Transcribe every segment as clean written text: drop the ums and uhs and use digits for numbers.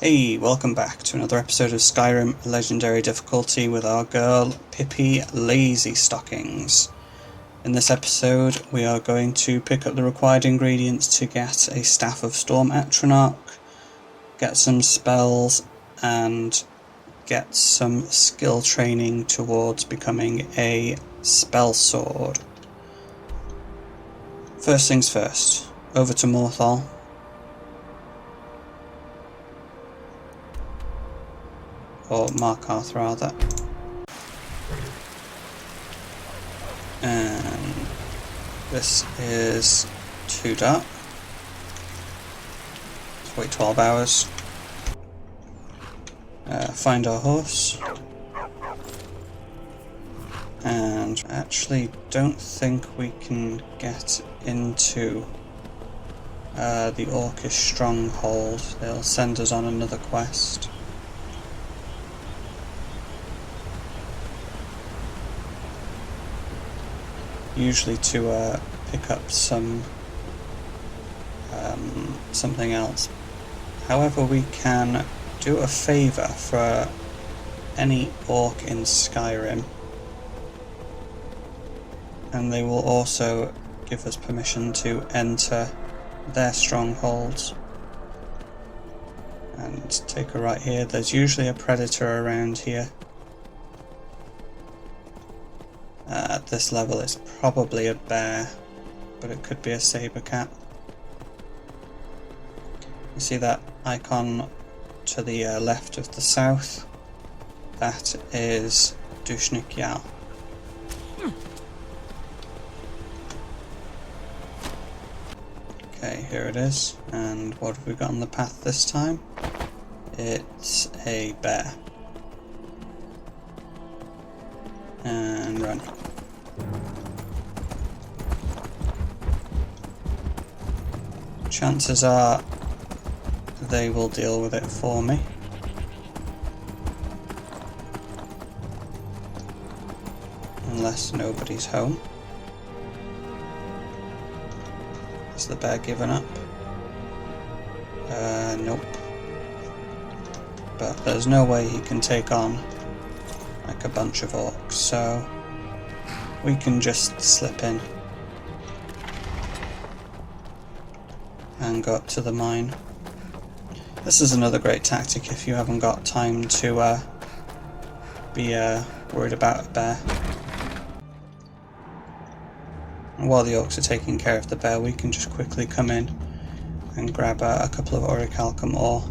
Hey, welcome back to another episode of Skyrim Legendary Difficulty with our girl, Pippi Lazy Stockings. In this episode, we are going to pick up the required ingredients to get a Staff of Storm Atronach, get some spells, and get some skill training towards becoming a spell sword. First things first, over to Morthal. Or Markarth rather. And this is too dark. Let's wait 12 hours. Find our horse. And I actually don't think we can get into the Orcish stronghold. They'll send us on another quest. Usually to pick up something else. However, we can do a favour for any orc in Skyrim, and they will also give us permission to enter their strongholds. And take a right here. There's usually a predator around here. At this level it's probably a bear, but it could be a saber cat. You see that icon to the left of the south? That is Dushnik Yal. Okay, here it is. And what have we got on the path this time? It's a bear. And run. Chances are they will deal with it for me. Unless nobody's home. Has the bear given up? Nope. But there's no way he can take on like a bunch of orcs, so we can just slip in and go up to the mine. This is another great tactic if you haven't got time to be worried about a bear. And while the orcs are taking care of the bear, we can just quickly come in and grab a couple of orichalcum ore.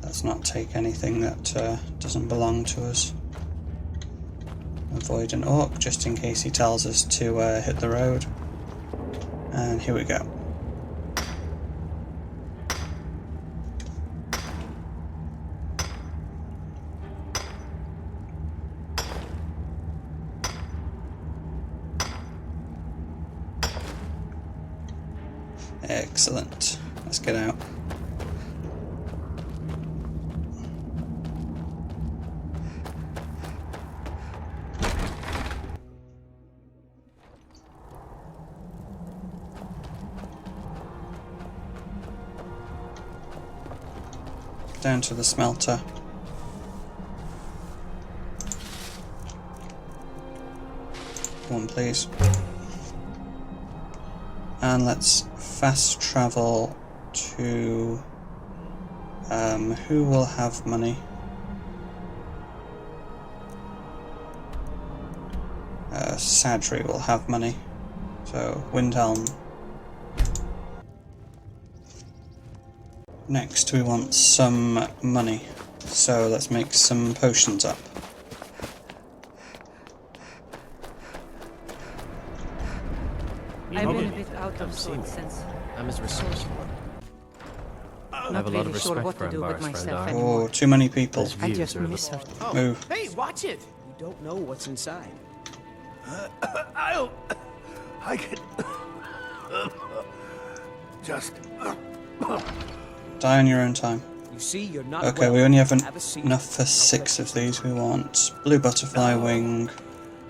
Let's not take anything that doesn't belong to us. Avoid an orc just in case he tells us to hit the road. And here we go. Excellent. Let's get out. Down to the smelter. One please. And let's fast travel to who will have money? Sadri will have money. So Windhelm. Next we want some money, so let's make some potions up. I've been a bit out of sorts since. I'm as resourceful. I Not have a lot really of sure respect what for to do with embarrassed friend myself I. anymore. Oh, too many people. I just miss her. Oh, Move. hey, watch it! You don't know what's inside. I can just Die on your own time. You see, you're not Okay, well. we only have Have a seat. enough for 6 of these. We want blue butterfly wing,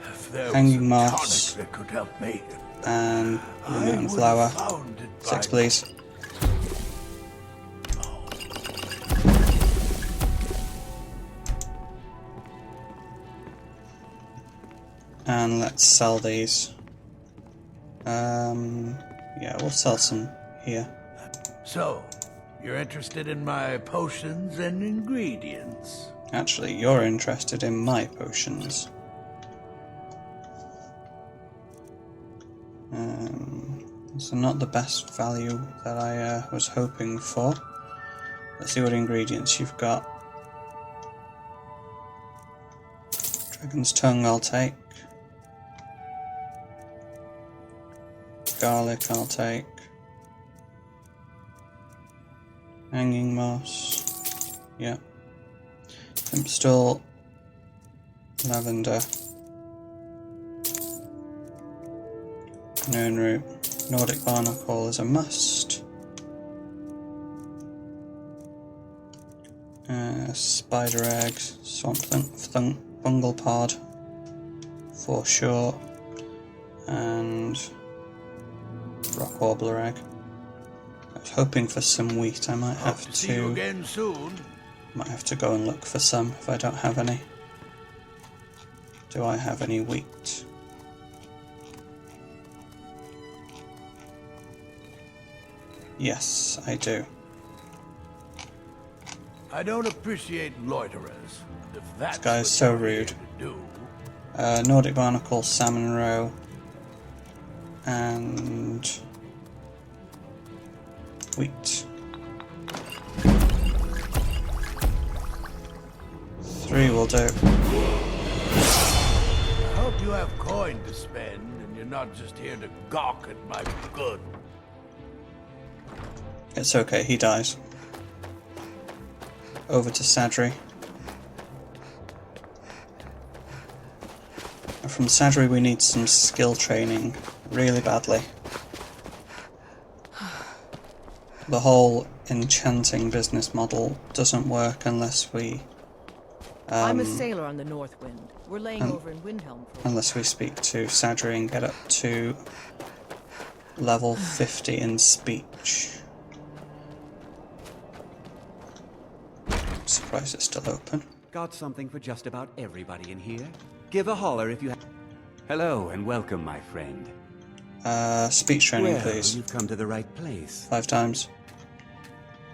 If there hanging was a moss, tonic that could help me. and I mountain would flower. have found it 6 by- please. And let's sell these. Yeah, we'll sell some here. So, you're interested in my potions and ingredients? Actually, you're interested in my potions. So not the best value that I was hoping for. Let's see what ingredients you've got. Dragon's tongue I'll take. Garlic I'll take. Hanging moss. Yeah. Hempstool. Lavender. Nern root. Nordic barnacle is a must. Spider eggs. Swamp bungle pod. For sure. And rock warbler egg. I was hoping for some wheat. I might have Hope to see you to. again soon. Might have to go and look for some if I don't have any. Do I have any wheat? Yes, I do. I don't appreciate loiterers. If that's This guy's what so you're here rude. to do. Nordic barnacle, salmon roe, and wheat. 3 will do. I hope you have coin to spend and you're not just here to gawk at my good. It's okay, he dies. Over to Sadri. And from Sadri we need some skill training really badly. The whole enchanting business model doesn't work unless we I'm a sailor on the North Wind. We're laying over in Windhelm for unless we speak to Sadri and get up to level 50 in speech. Surprised it's still open. Got something for just about everybody in here. Give a holler if you have. Hello and welcome, my friend. Speech training, Well, please. you've come to the right place. 5 times.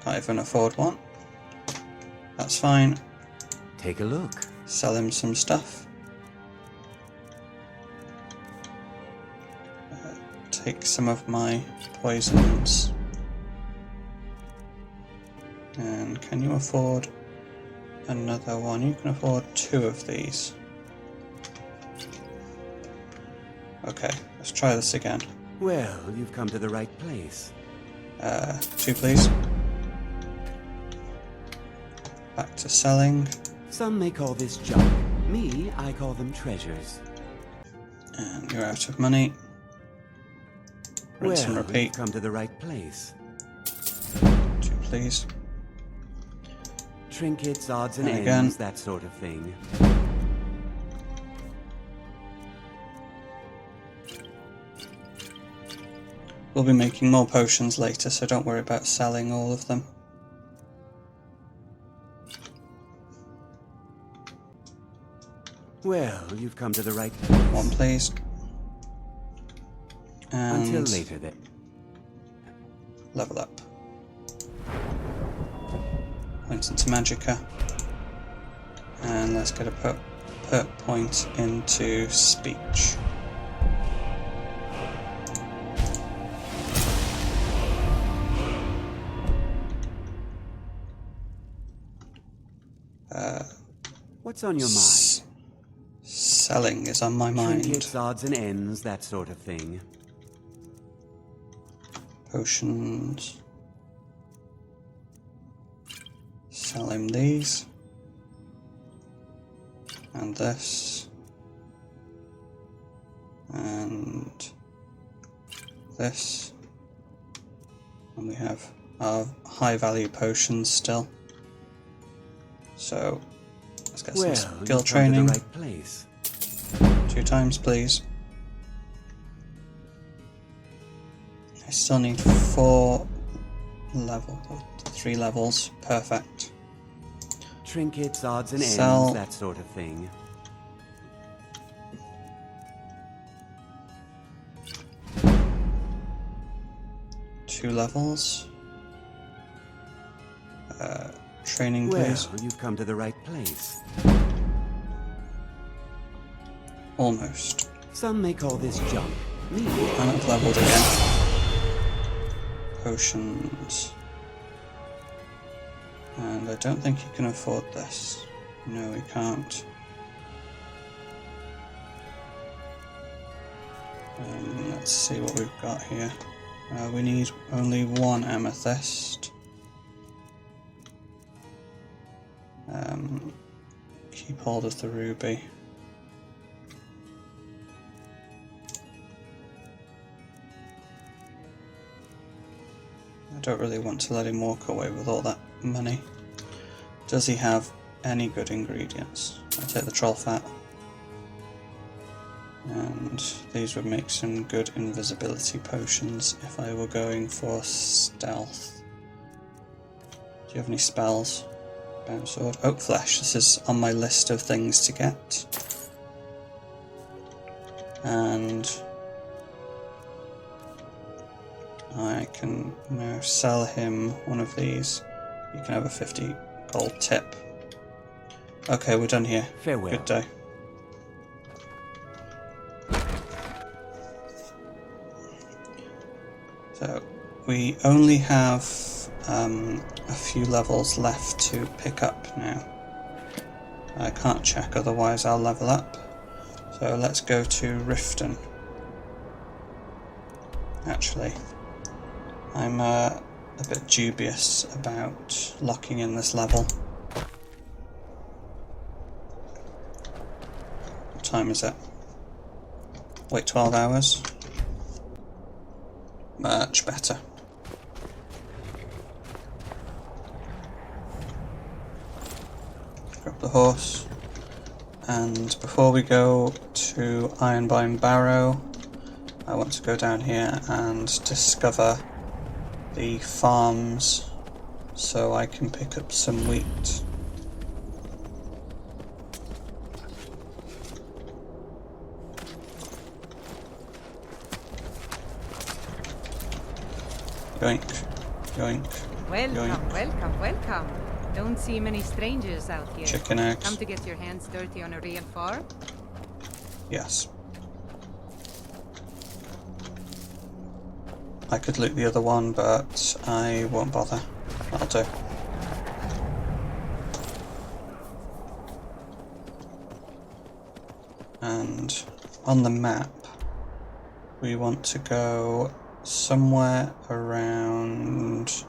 Can't even afford one. That's fine. Take a look. Sell him some stuff. Take some of my poisons. And can you afford another one? You can afford 2 of these. Okay, let's try this again. Well, you've come to the right place. 2 please. Back to selling. Some may call this junk. Me, I call them treasures. And you're out of money. Rinse and Well, repeat. you've come to the right place. 2 please. Trinkets, odds and And ends, again. that sort of thing. We'll be making more potions later, so don't worry about selling all of them. Well, you've come to the right place. 1 please. And Until later, then. level up. Points into Magicka. And let's get a perk point into speech. What's on your mind? Selling is on my mind. Trinkets, odds and ends, that sort of thing. Potions. Sell him these. And this. And this. And we have our high value potions still. So let's get Well, some you've skill come to training. the right place. 2 times please. I still need 4 levels, 3 levels. Perfect. Trinkets, odds and Sell. ends, that sort of thing. Two levels. Training, Well, please. you've come to the right place. Almost. Some may call this junk. Me. And I've leveled again. Potions. And I don't think you can afford this. No, we can't. Let's see what we've got here. We need only 1 amethyst. Keep hold of the ruby. I don't really want to let him walk away with all that money. Does he have any good ingredients? I'll take the troll fat. And these would make some good invisibility potions if I were going for stealth. Do you have any spells? Bounce sword. Oak flesh. This is on my list of things to get. And I can now sell him one of these. You can have a 50 gold tip. Okay, we're done here. Farewell. Good day. So we only have a few levels left to pick up now. I can't check, otherwise I'll level up. So let's go to Riften. Actually, I'm a bit dubious about locking in this level. What time is it? Wait 12 hours? Much better. Grab the horse. And before we go to Ironbine Barrow, I want to go down here and discover the farms so I can pick up some wheat. Yoink, yoink, Welcome, yoink. welcome, welcome. Don't see many strangers out here. Chicken eggs. Come to get your hands dirty on a real farm? Yes. I could loot the other one, but I won't bother. That'll do. And on the map, we want to go somewhere around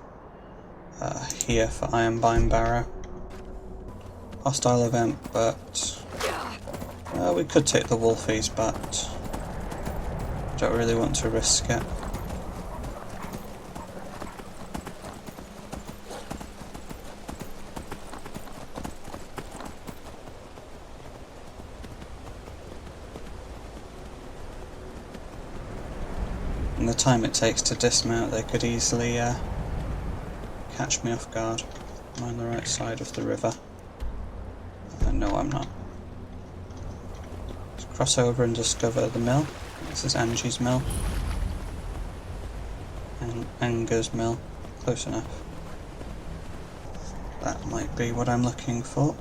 here for Ironbine Barrow. Hostile event, but we could take the wolfies, but don't really want to risk it. And the time it takes to dismount, they could easily catch me off guard. I'm on the right side of the river. No, I'm not. Let's cross over and discover the mill. This is Angie's mill. And Anger's mill. Close enough. That might be what I'm looking for.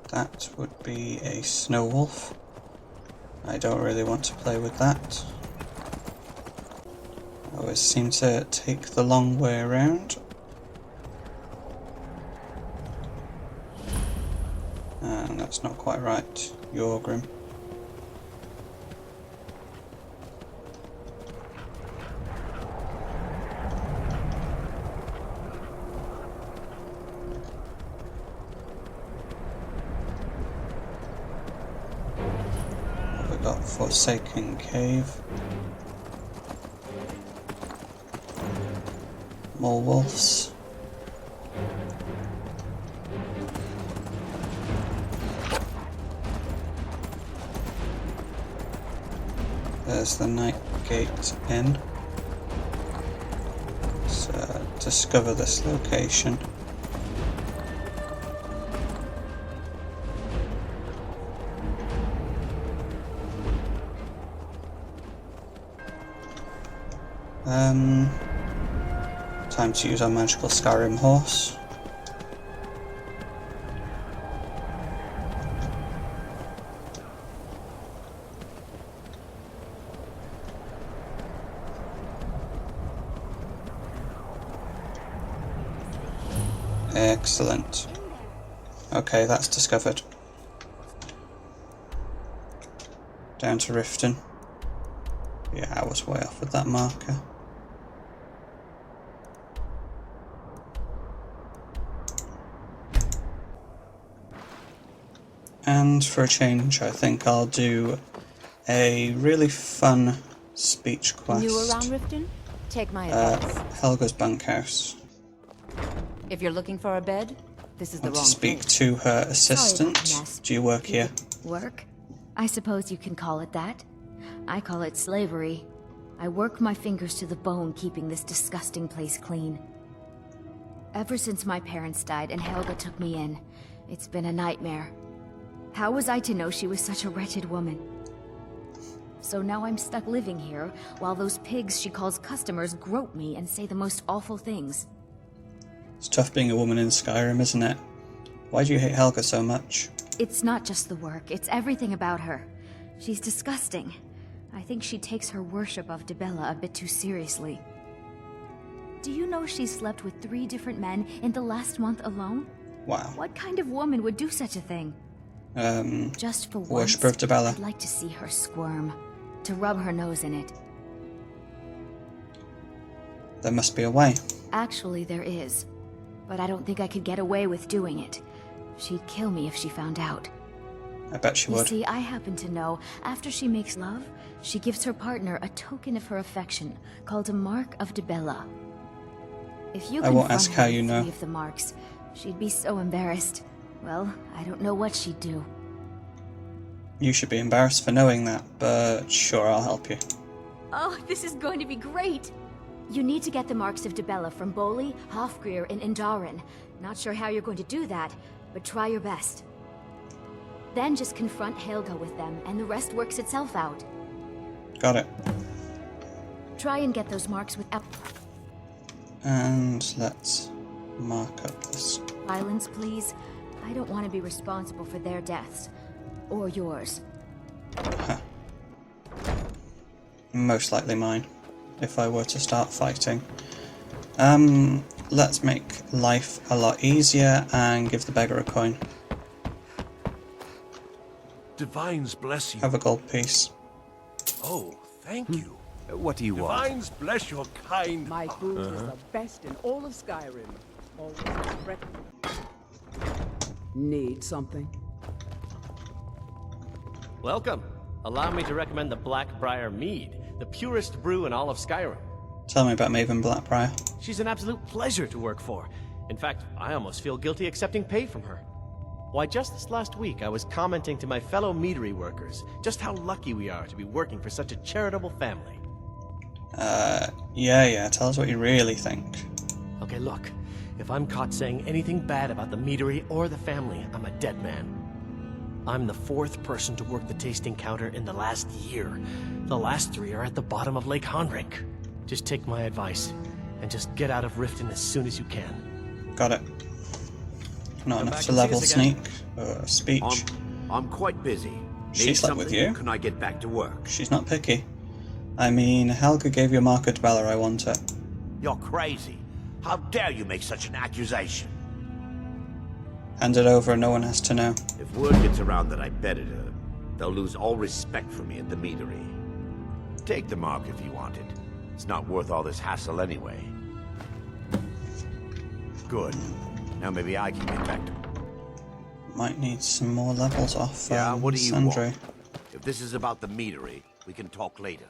That would be a snow wolf. I don't really want to play with that. I always seem to take the long way around. And that's not quite right. You're grim. What have we got? Forsaken Cave. More wolves. There's the night gate in. So, discover this location. Time to use our magical Skyrim horse. Excellent. Okay, that's discovered. Down to Riften. Yeah, I was way off with that marker. And for a change, I think I'll do a really fun speech quest. New around Riften? Take my advice. Helga's bunkhouse. If you're looking for a bed, this is I the want wrong to speak place. to her assistant. Yes. Do you work here? Work? I suppose you can call it that. I call it slavery. I work my fingers to the bone keeping this disgusting place clean. Ever since my parents died and Helga took me in, it's been a nightmare. How was I to know she was such a wretched woman? So now I'm stuck living here, while those pigs she calls customers grope me and say the most awful things. It's tough being a woman in Skyrim, isn't it? Why do you hate Helga so much? It's not just the work, it's everything about her. She's disgusting. I think she takes her worship of Dibella a bit too seriously. Do you know she slept with 3 different men in the last month alone? Wow. What kind of woman would do such a thing? Just for once, Worshipper of Dibella. I'd like to see her squirm, to rub her nose in it. There must be a way. Actually, there is. But I don't think I could get away with doing it. She'd kill me if she found out. I bet she You would. see, I happen to know, after she makes love, she gives her partner a token of her affection, called a Mark of Dibella. If you I won't confront ask her how you with know. 3 of the marks, she'd be so embarrassed. Well, I don't know what she'd do. You should be embarrassed for knowing that, but sure, I'll help you. Oh, this is going to be great! You need to get the marks of Dibella from Boli, Hofgrir, and Indaren. Not sure how you're going to do that, but try your best. Then just confront Helga with them, and the rest works itself out. Got it. Try and get those marks without And let's mark up this. violence, please. I don't want to be responsible for their deaths. Or yours. Most likely mine, if I were to start fighting. Let's make life a lot easier and give the beggar a coin. Divines bless you. Have a gold piece. Oh, thank you. What do you want? Divines bless your kind. My food is the best in all of Skyrim. Always fresh. Need something? Welcome. Allow me to recommend the Blackbriar Mead, the purest brew in all of Skyrim. Tell me about Maven Blackbriar. She's an absolute pleasure to work for. In fact, I almost feel guilty accepting pay from her. Why, just this last week, I was commenting to my fellow meadery workers just how lucky we are to be working for such a charitable family. Yeah, tell us what you really think. Okay, look. If I'm caught saying anything bad about the meadery or the family, I'm a dead man. I'm the 4th person to work the tasting counter in the last year. The last 3 are at the bottom of Lake Honrink. Just take my advice, and just get out of Riften as soon as you can. Got it. Not Come enough back to and see level us again. sneak. Speech. I'm quite busy. She Need slept with something? you? Can I get back to work? She's not picky. I mean, Helga gave you a mark at Bella, I want it. You're crazy. How dare you make such an accusation? Hand it over and no one has to know. If word gets around that I betted her, they'll lose all respect for me at the meadery. Take the mark if you want it. It's not worth all this hassle anyway. Good. Now maybe I can get back to... Might need some more levels off what do you Sundry. want? If this is about the meadery, we can talk later.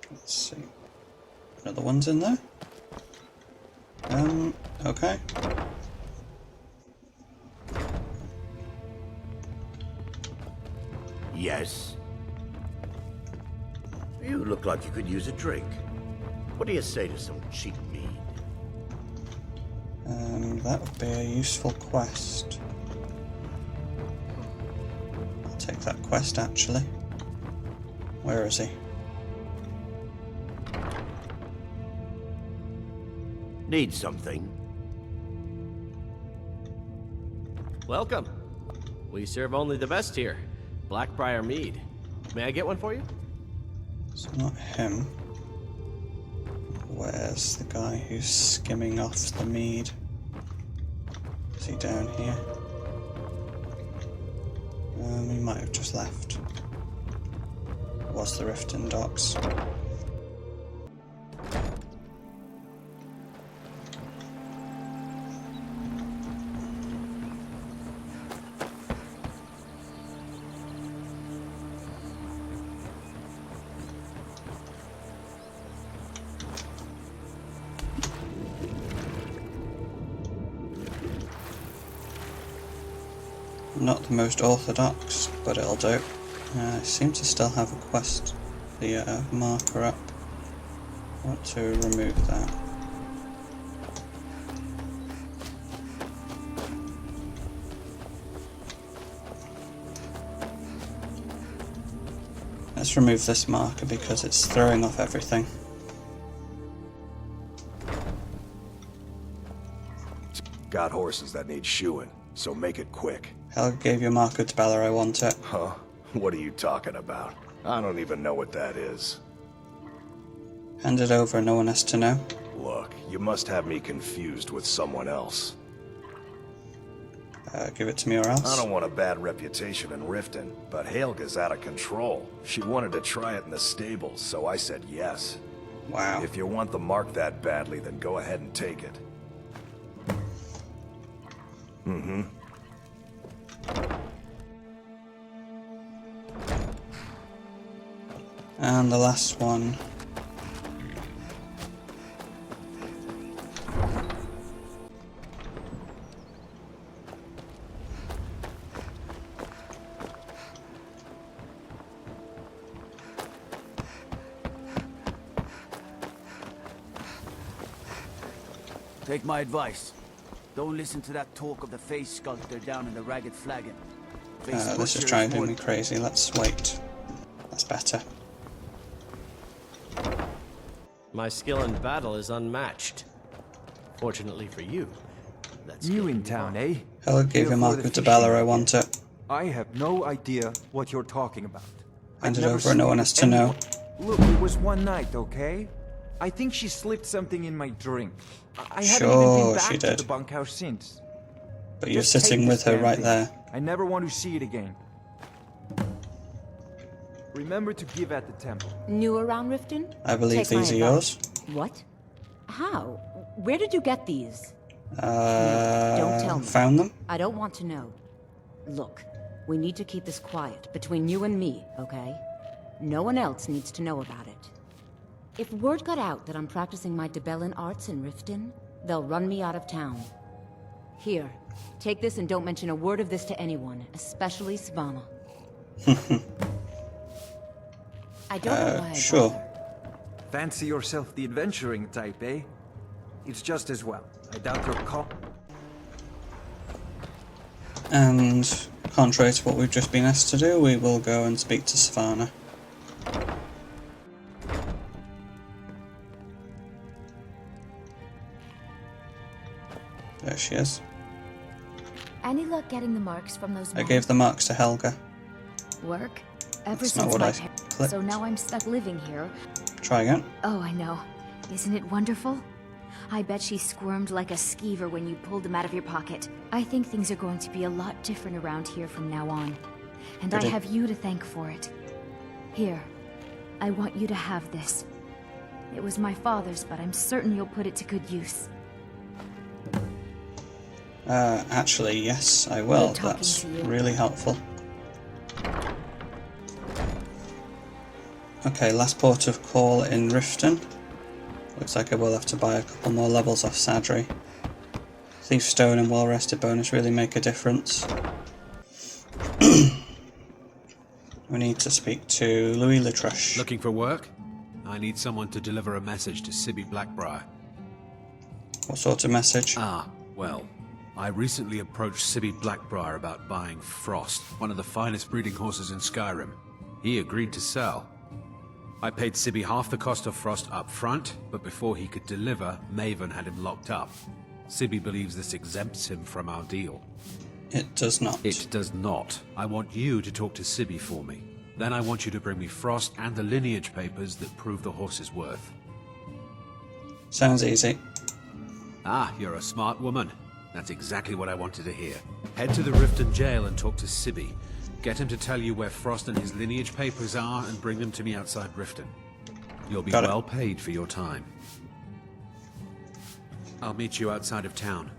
Let's see. Another one's in there? Okay. Yes. You look like you could use a drink. What do you say to some cheap mead? That would be a useful quest. I'll take that quest, actually. Where is he? Need something? Welcome. We serve only the best here. Blackbriar mead. May I get one for you? It's not him. Where's the guy who's skimming off the mead? Is he down here? He might have just left. Was the Riften docks? Not the most orthodox, but it'll do. I seem to still have a quest, the marker up. I want to remove that. Let's remove this marker because it's throwing off everything. Got horses that need shoeing, so make it quick. Helga gave you a marker to Bella, I want it. Huh? What are you talking about? I don't even know what that is. Hand it over and no one has to know. Look, you must have me confused with someone else. Give it to me or else. I don't want a bad reputation in Riften, but Helga's out of control. She wanted to try it in the stables, so I said yes. Wow. If you want the mark that badly, then go ahead and take it. Mm-hmm. And the last one. Take my advice. Don't listen to that talk of the face sculptor down in the Ragged Flagon. This is driving me crazy. Let's wait. That's better. My skill in battle is unmatched. Fortunately for you, that's new in town, eh? Helga gave you a marker to Bella, I want it. I have no idea what you're talking about. Hand it over and no one has to know. Look, it was one night, okay? I think she slipped something in my drink. I haven't even been back to the bunkhouse since. But you're sitting with her right there. I never want to see it again. Remember to give at the temple. New around Riften? I believe these are yours. What? How? Where did you get these? Don't tell me. Found them? I don't want to know. Look, we need to keep this quiet between you and me, okay? No one else needs to know about it. If word got out that I'm practicing my Debellan arts in Riften, they'll run me out of town. Here, take this and don't mention a word of this to anyone, especially Svanna. I don't know why I sure. bother. Fancy yourself the adventuring type, eh? It's just as well. I doubt your And, contrary to what we've just been asked to do, we will go and speak to Svanna. There she is. Any luck getting the marks from those I gave the marks to Helga. Work? Ever That's since not what my I clicked. So now I'm stuck living here. Try again. Oh, I know. Isn't it wonderful? I bet she squirmed like a skeever when you pulled them out of your pocket. I think things are going to be a lot different around here from now on. And I have you to thank for it. Here, I want you to have this. It was my father's, but I'm certain you'll put it to good use. Actually, yes, I will. That's really helpful. Okay, last port of call in Riften. Looks like I will have to buy a couple more levels off Sadri. Thief Stone and Well Rested bonus really make a difference. We need to speak to Louis Latruche. Looking for work? I need someone to deliver a message to Sibby Blackbriar. What sort of message? Well, I recently approached Sibby Blackbriar about buying Frost, one of the finest breeding horses in Skyrim. He agreed to sell. I paid Sibby half the cost of Frost up front, but before he could deliver, Maven had him locked up. Sibby believes this exempts him from our deal. It does not. It does not. I want you to talk to Sibby for me. Then I want you to bring me Frost and the lineage papers that prove the horse's worth. Sounds easy. You're a smart woman. That's exactly what I wanted to hear. Head to the Riften jail and talk to Sibby. Get him to tell you where Frost and his lineage papers are and bring them to me outside Riften. You'll be well paid for your time. I'll meet you outside of town.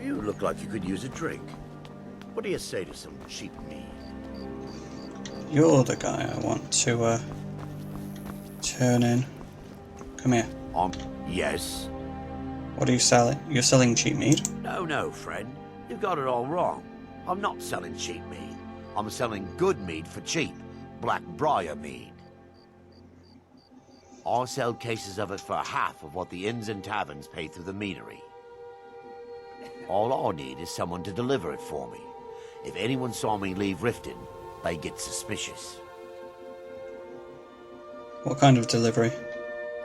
You look like you could use a drink. What do you say to some cheap mead? You're the guy I want to, turn in. Come here. Yes? What are you selling? You're selling cheap mead? No, friend. You've got it all wrong. I'm not selling cheap mead. I'm selling good mead for cheap. Blackbriar mead. I'll sell cases of it for half of what the inns and taverns pay through the meadery. All I need is someone to deliver it for me. If anyone saw me leave Riften, they get suspicious. What kind of delivery?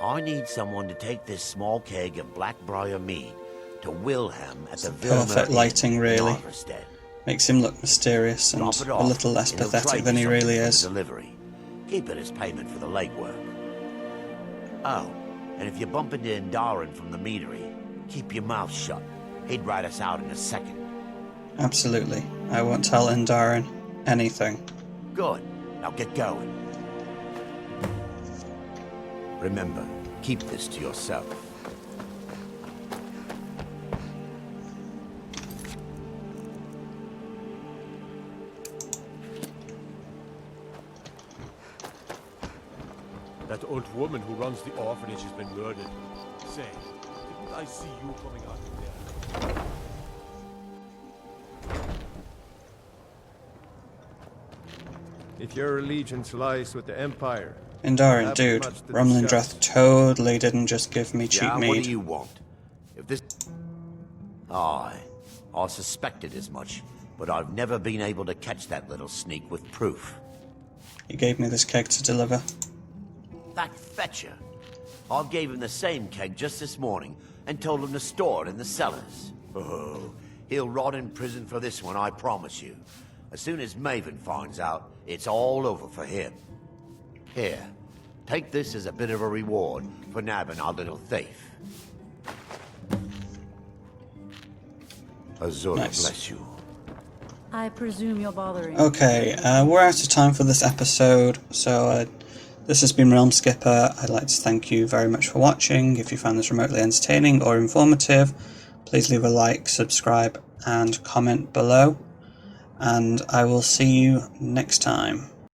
I need someone to take this small keg of Blackbriar mead to Wilhelm at the Perfect lighting, really. Makes him look mysterious and a little less pathetic than he really is. Delivery. Keep it as payment for the legwork. Oh, and if you bump into Indaren from the meadery, keep your mouth shut. He'd write us out in a second. Absolutely. I won't tell Indaren anything. Good. Now get going. Remember, keep this to yourself. That old woman who runs the orphanage has been murdered. Say, didn't I see you coming out of there? If your allegiance lies with the Empire... Indaren, dude, Rumlindreth totally didn't just give me cheap mead. What do you want? If this... I suspected as much, but I've never been able to catch that little sneak with proof. He gave me this keg to deliver. That fetcher. I gave him the same keg just this morning and told him to store it in the cellars. Oh, he'll rot in prison for this one, I promise you. As soon as Maven finds out, it's all over for him. Here, take this as a bit of a reward for nabbing our little thief. Azura bless you. I presume you're bothering. Okay, we're out of time for this episode, so this has been Realm Skipper. I'd like to thank you very much for watching. If you found this remotely entertaining or informative, please leave a like, subscribe, and comment below. And I will see you next time.